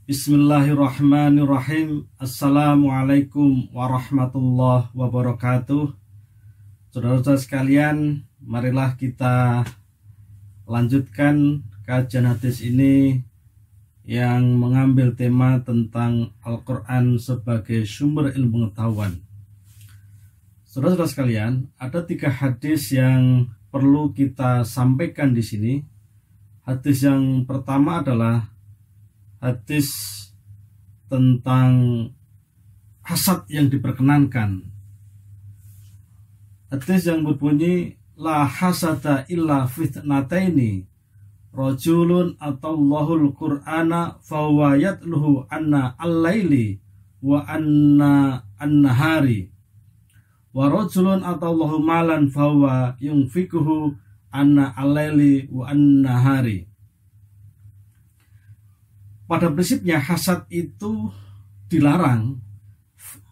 Bismillahirrahmanirrahim. Assalamualaikum warahmatullahi wabarakatuh. Saudara-saudara sekalian, marilah kita lanjutkan kajian hadis ini yang mengambil tema tentang Al-Quran sebagai sumber ilmu pengetahuan. Saudara-saudara sekalian, ada 3 hadis yang perlu kita sampaikan di sini. Hadis yang pertama adalah hadis tentang hasad yang diperkenankan. Hadis yang berbunyi, la hasada illa fitnataini, rajulun atallahul qur'ana fahuwa yatluhu anna al-laili wa anna an-nahari, wa rajulun atallahu malan fahuwa yunfikuhu anna al-laili wa an-nahari. Pada prinsipnya hasad itu dilarang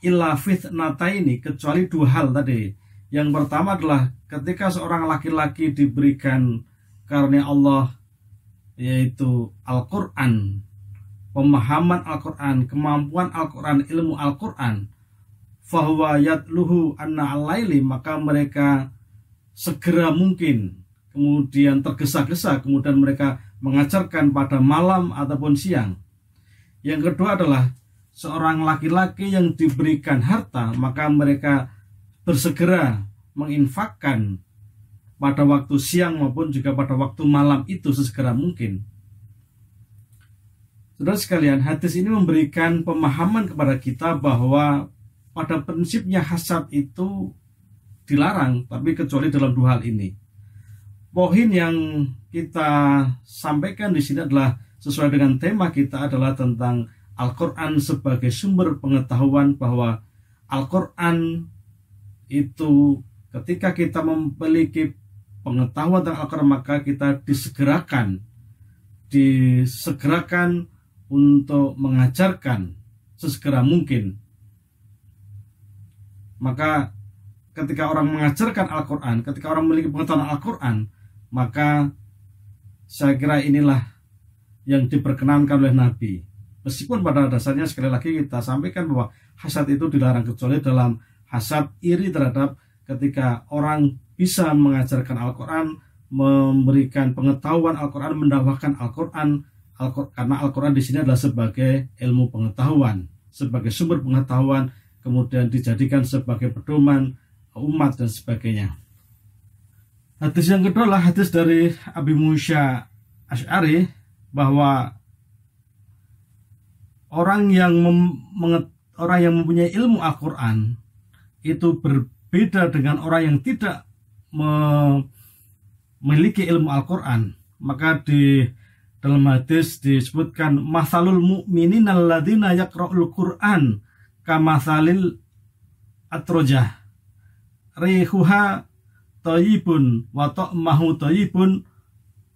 illa fitnataini, kecuali 2 hal tadi. Yang pertama adalah ketika seorang laki-laki diberikan karunia Allah, yaitu Al-Quran, pemahaman Al-Quran, kemampuan Al-Quran, ilmu Al-Quran, fahuwa yatluhu anna al-laili, maka mereka segera mungkin kemudian tergesa-gesa, kemudian mereka mengajarkan pada malam ataupun siang. Yang kedua adalah seorang laki-laki yang diberikan harta, maka mereka bersegera menginfakkan pada waktu siang maupun juga pada waktu malam itu sesegera mungkin. Saudara sekalian, hadis ini memberikan pemahaman kepada kita bahwa pada prinsipnya hasad itu dilarang, tapi kecuali dalam 2 hal ini. Poin yang kita sampaikan di sini adalah sesuai dengan tema kita, adalah tentang Al-Quran sebagai sumber pengetahuan, bahwa Al-Quran itu ketika kita memiliki pengetahuan tentang Al-Quran, maka kita disegerakan untuk mengajarkan sesegera mungkin. Maka ketika orang mengajarkan Al-Quran, ketika orang memiliki pengetahuan Al-Quran, maka saya kira inilah yang diperkenankan oleh Nabi. Meskipun pada dasarnya sekali lagi kita sampaikan bahwa hasad itu dilarang, kecuali dalam hasad iri terhadap ketika orang bisa mengajarkan Al-Quran, memberikan pengetahuan Al-Quran, mendakwahkan Al-Quran, karena Al-Quran di sini adalah sebagai ilmu pengetahuan, sebagai sumber pengetahuan, kemudian dijadikan sebagai pedoman umat dan sebagainya. Hadis yang kedua adalah hadis dari Abi Musa Asy'ari, bahwa orang yang mempunyai ilmu Al-Quran itu berbeda dengan orang yang tidak memiliki ilmu Al-Quran. Maka di dalam hadis disebutkan, mathalul mu'minin alladzina yaqra'ul Qur'an kamathalil atrojah rihuha thayyibun wa ta'mahu thayyibun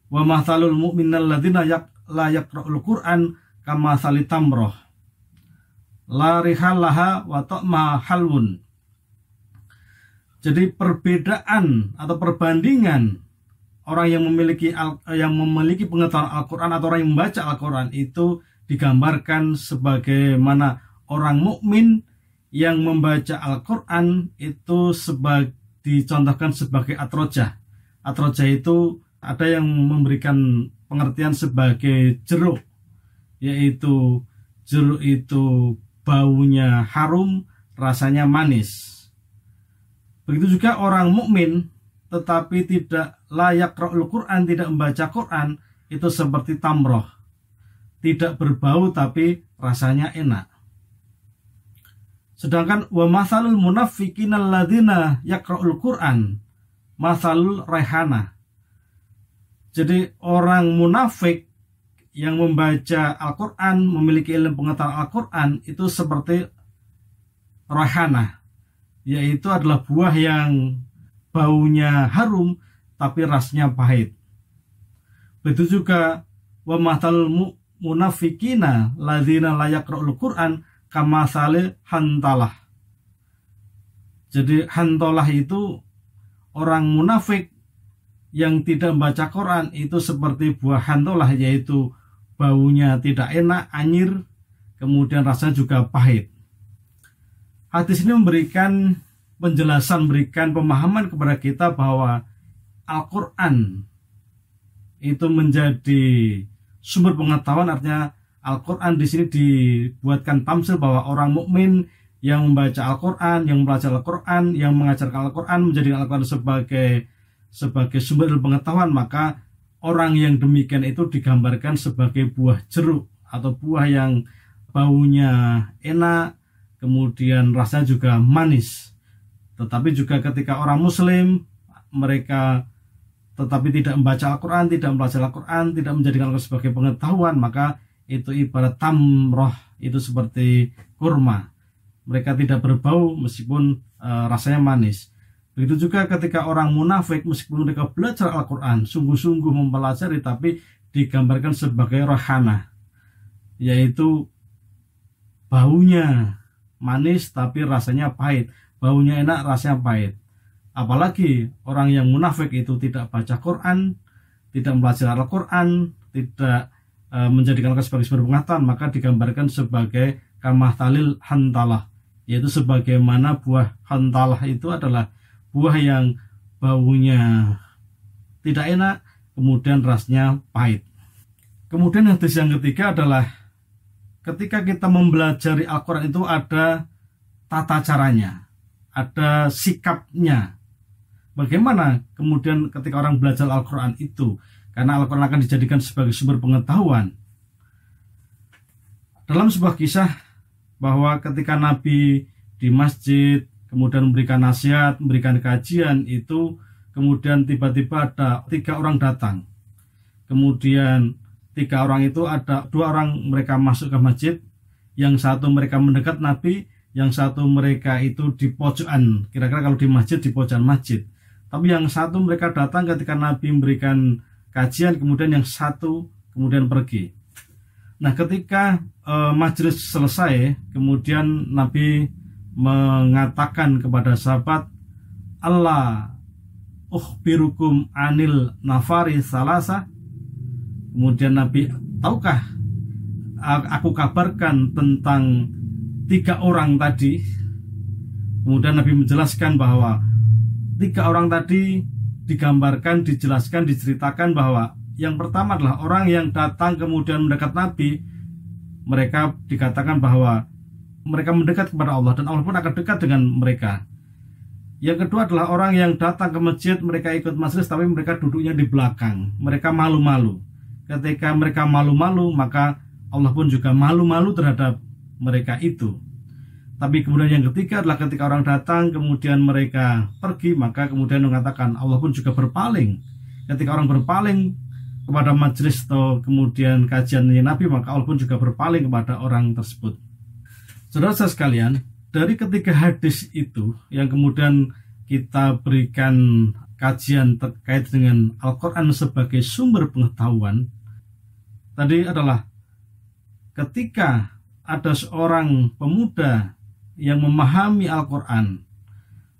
wa mathalul mu'minal ladzina la yaqra'ul Qur'an kamathali tamroh la rihalaha wa ta'ma halwun. Jadi perbedaan atau perbandingan orang yang memiliki pengetahuan Al-Quran atau orang yang membaca Al-Quran itu digambarkan sebagaimana orang mukmin yang membaca Al-Quran itu dicontohkan sebagai atrojah. Atrojah itu ada yang memberikan pengertian sebagai jeruk, yaitu jeruk itu baunya harum, rasanya manis. Begitu juga orang mukmin tetapi tidak layak yaqra'ul Quran, tidak membaca Quran, itu seperti tamroh, tidak berbau tapi rasanya enak. Sedangkan wa mathalul munafiqina alladzina yaqra'ul Quran mathalul raihana. Jadi orang munafik yang membaca Al-Quran, memiliki ilmu pengetahuan Al-Quran, itu seperti raihana, yaitu adalah buah yang baunya harum tapi rasanya pahit. Begitu juga wa mathalul munafiqina ladzina la yaqra'ul Quran kamathali hantalah. Jadi hantalah itu orang munafik yang tidak membaca Quran itu seperti buah hantalah, yaitu baunya tidak enak, anyir, kemudian rasanya juga pahit. Hadis ini memberikan penjelasan, memberikan pemahaman kepada kita bahwa Al-Quran itu menjadi sumber pengetahuan. Artinya Al-Quran di sini dibuatkan tamsil bahwa orang mukmin yang membaca Al-Quran, yang belajar Al-Quran, yang mengajarkan Al-Quran, menjadikan Al-Quran sebagai sumber pengetahuan, maka orang yang demikian itu digambarkan sebagai buah jeruk atau buah yang baunya enak, kemudian rasanya juga manis. Tetapi juga ketika orang muslim mereka tetapi tidak membaca Al-Quran, tidak belajar Al-Quran, tidak menjadikan Al-Quran sebagai pengetahuan, maka itu ibarat tamroh, itu seperti kurma. Mereka tidak berbau meskipun rasanya manis. Begitu juga ketika orang munafik, meskipun mereka belajar Al-Quran, sungguh-sungguh mempelajari, tapi digambarkan sebagai rohana, yaitu baunya manis tapi rasanya pahit, baunya enak rasanya pahit. Apalagi orang yang munafik itu tidak baca Quran, tidak belajar Al-Quran, tidak menjadikan Al-Quran sebagai sumber pengetahuan, maka digambarkan sebagai kamahtalil hantalah, yaitu sebagaimana buah hantalah itu adalah buah yang baunya tidak enak, kemudian rasanya pahit. Kemudian hadis yang ketiga adalah ketika kita mempelajari Al-Quran itu ada tata caranya, ada sikapnya. Bagaimana kemudian ketika orang belajar Al-Quran itu, karena Al-Quran akan dijadikan sebagai sumber pengetahuan. Dalam sebuah kisah bahwa ketika Nabi di masjid kemudian memberikan nasihat, memberikan kajian itu, kemudian tiba-tiba ada 3 orang datang. Kemudian 3 orang itu ada 2 orang mereka masuk ke masjid, yang satu mereka mendekat Nabi, yang satu mereka itu di pojokan, kira-kira kalau di masjid di pojokan masjid. Tapi yang satu mereka datang ketika Nabi memberikan kajian, kemudian yang satu kemudian pergi. Nah, ketika majelis selesai, kemudian Nabi mengatakan kepada sahabat, Allah ukhbirukum anil nafari salasa. Kemudian Nabi, tahukah aku kabarkan tentang 3 orang tadi? Kemudian Nabi menjelaskan bahwa 3 orang tadi digambarkan, dijelaskan, diceritakan bahwa yang pertama adalah orang yang datang kemudian mendekat Nabi. Mereka dikatakan bahwa mereka mendekat kepada Allah dan Allah pun akan dekat dengan mereka. Yang kedua adalah orang yang datang ke masjid, mereka ikut majelis tapi mereka duduknya di belakang. Mereka malu-malu. Ketika mereka malu-malu, maka Allah pun juga malu-malu terhadap mereka itu. Tapi kemudian yang ketiga adalah ketika orang datang kemudian mereka pergi, maka kemudian mengatakan Allah pun juga berpaling. Ketika orang berpaling kepada majelis atau kemudian kajian Nabi, maka Allah pun juga berpaling kepada orang tersebut. Saudara sekalian, dari ketiga hadis itu yang kemudian kita berikan kajian terkait dengan Al-Quran sebagai sumber pengetahuan, tadi adalah ketika ada seorang pemuda yang memahami Al-Quran,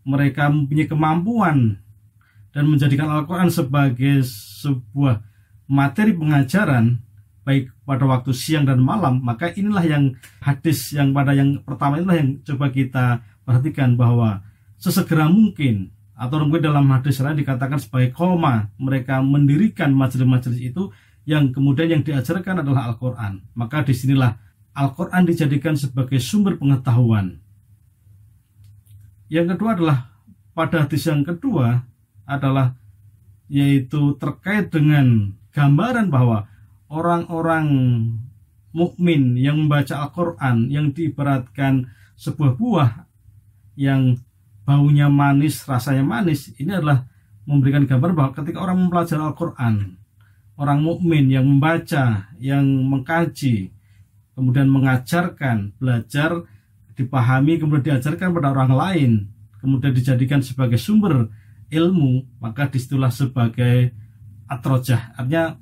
mereka mempunyai kemampuan dan menjadikan Al-Quran sebagai sebuah materi pengajaran baik pada waktu siang dan malam, maka inilah yang hadis yang pada yang pertama inilah yang coba kita perhatikan, bahwa sesegera mungkin atau mungkin dalam hadis lain dikatakan sebagai koma, mereka mendirikan majelis-majelis itu yang kemudian yang diajarkan adalah Al-Quran. Maka disinilah Al-Quran dijadikan sebagai sumber pengetahuan. Yang kedua adalah pada hadis yang kedua adalah yaitu terkait dengan gambaran bahwa orang-orang mukmin yang membaca Al-Quran yang diibaratkan sebuah buah yang baunya manis, rasanya manis, ini adalah memberikan gambar bahwa ketika orang mempelajari Al-Quran, orang mukmin yang membaca, yang mengkaji, kemudian mengajarkan, belajar, dipahami, kemudian diajarkan pada orang lain, kemudian dijadikan sebagai sumber ilmu, maka disitulah sebagai atrojah, artinya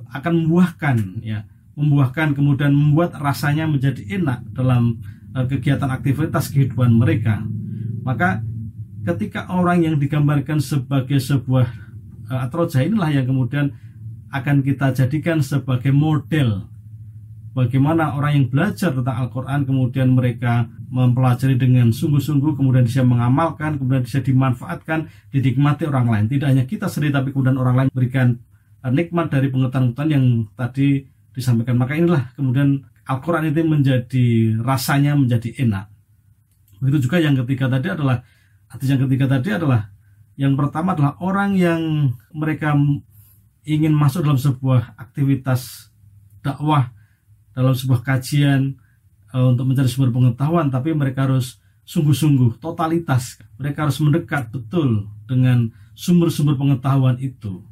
akan membuahkan kemudian membuat rasanya menjadi enak dalam kegiatan aktivitas kehidupan mereka. Maka ketika orang yang digambarkan sebagai sebuah atrojah inilah yang kemudian akan kita jadikan sebagai model bagaimana orang yang belajar tentang Al-Quran kemudian mereka mempelajari dengan sungguh-sungguh, kemudian bisa mengamalkan, kemudian bisa dimanfaatkan, dinikmati orang lain. Tidak hanya kita sendiri, tapi kemudian orang lain berikan nikmat dari pengetahuan yang tadi disampaikan. Maka inilah kemudian Al-Quran itu menjadi rasanya menjadi enak. Begitu juga yang ketiga tadi adalah, yang pertama adalah orang yang mereka ingin masuk dalam sebuah aktivitas dakwah, dalam sebuah kajian untuk mencari sumber pengetahuan, tapi mereka harus sungguh-sungguh, totalitas. Mereka harus mendekat betul dengan sumber-sumber pengetahuan itu.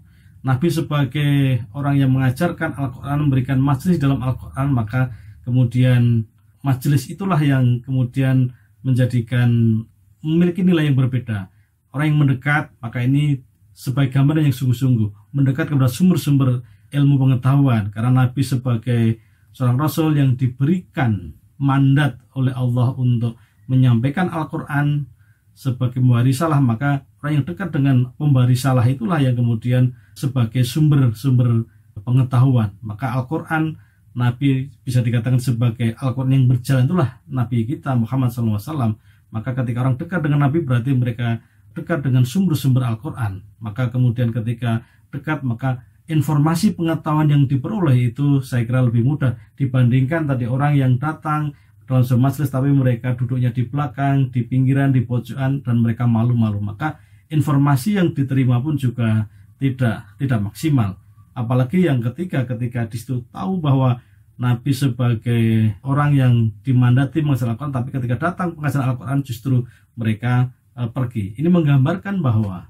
Nabi sebagai orang yang mengajarkan Al-Quran, memberikan majelis dalam Al-Quran, maka kemudian majelis itulah yang kemudian menjadikan memiliki nilai yang berbeda. Orang yang mendekat, maka ini sebagai gambaran yang sungguh-sungguh mendekat kepada sumber-sumber ilmu pengetahuan, karena Nabi sebagai seorang Rasul yang diberikan mandat oleh Allah untuk menyampaikan Al-Quran sebagai pembawa risalah, maka orang yang dekat dengan pembawa risalah itulah yang kemudian sebagai sumber-sumber pengetahuan. Maka Al-Quran, Nabi bisa dikatakan sebagai Al-Quran yang berjalan, itulah Nabi kita Muhammad SAW. Maka ketika orang dekat dengan Nabi, berarti mereka dekat dengan sumber-sumber Al-Quran. Maka kemudian ketika dekat, maka informasi pengetahuan yang diperoleh itu saya kira lebih mudah dibandingkan tadi orang yang datang dalam sebuah majelis tapi mereka duduknya di belakang, di pinggiran, di pojokan, dan mereka malu-malu. Maka informasi yang diterima pun juga tidak maksimal. Apalagi yang ketika di situ tahu bahwa Nabi sebagai orang yang dimandati mengajar Al-Quran, tapi ketika datang pengajaran Al-Quran justru mereka pergi. Ini menggambarkan bahwa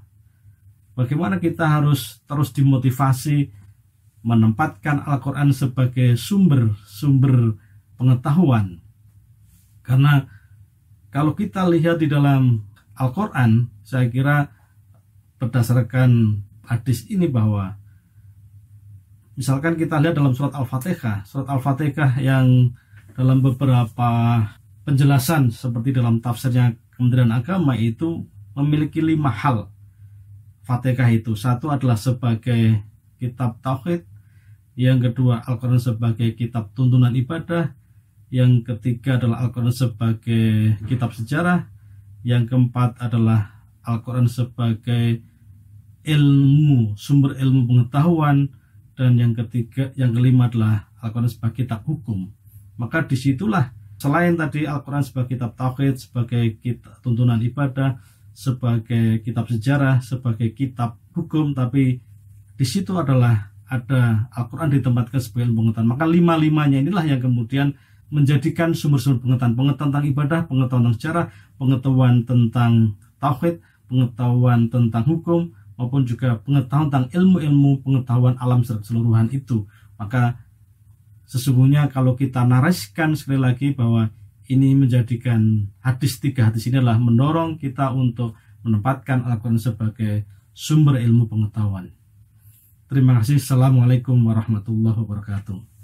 bagaimana kita harus terus dimotivasi menempatkan Al-Quran sebagai sumber pengetahuan. Karena kalau kita lihat di dalam Al-Quran, saya kira berdasarkan hadis ini bahwa misalkan kita lihat dalam surat Al-Fatihah yang dalam beberapa penjelasan seperti dalam tafsirnya Kementerian Agama itu memiliki 5 hal. Fatihah itu, satu adalah sebagai kitab tauhid, yang kedua Al-Quran sebagai kitab tuntunan ibadah, yang ketiga adalah Al-Quran sebagai kitab sejarah, yang keempat adalah Al-Quran sebagai sumber ilmu pengetahuan, dan yang kelima adalah Al-Quran sebagai kitab hukum. Maka disitulah selain tadi Al-Quran sebagai kitab tauhid, sebagai kitab tuntunan ibadah, sebagai kitab sejarah, sebagai kitab hukum, tapi di situ adalah ada Al-Quran ditempatkan sebagai ilmu pengetahuan. Maka 5-5-nya inilah yang kemudian menjadikan sumber-sumber pengetahuan tentang ibadah, pengetahuan tentang sejarah, pengetahuan tentang tauhid, pengetahuan tentang hukum, maupun juga pengetahuan tentang ilmu-ilmu pengetahuan alam secara keseluruhan itu. Maka sesungguhnya kalau kita narasikan sekali lagi bahwa ini menjadikan tiga hadis ini adalah mendorong kita untuk menempatkan Al-Quran sebagai sumber ilmu pengetahuan. Terima kasih. Assalamualaikum warahmatullahi wabarakatuh.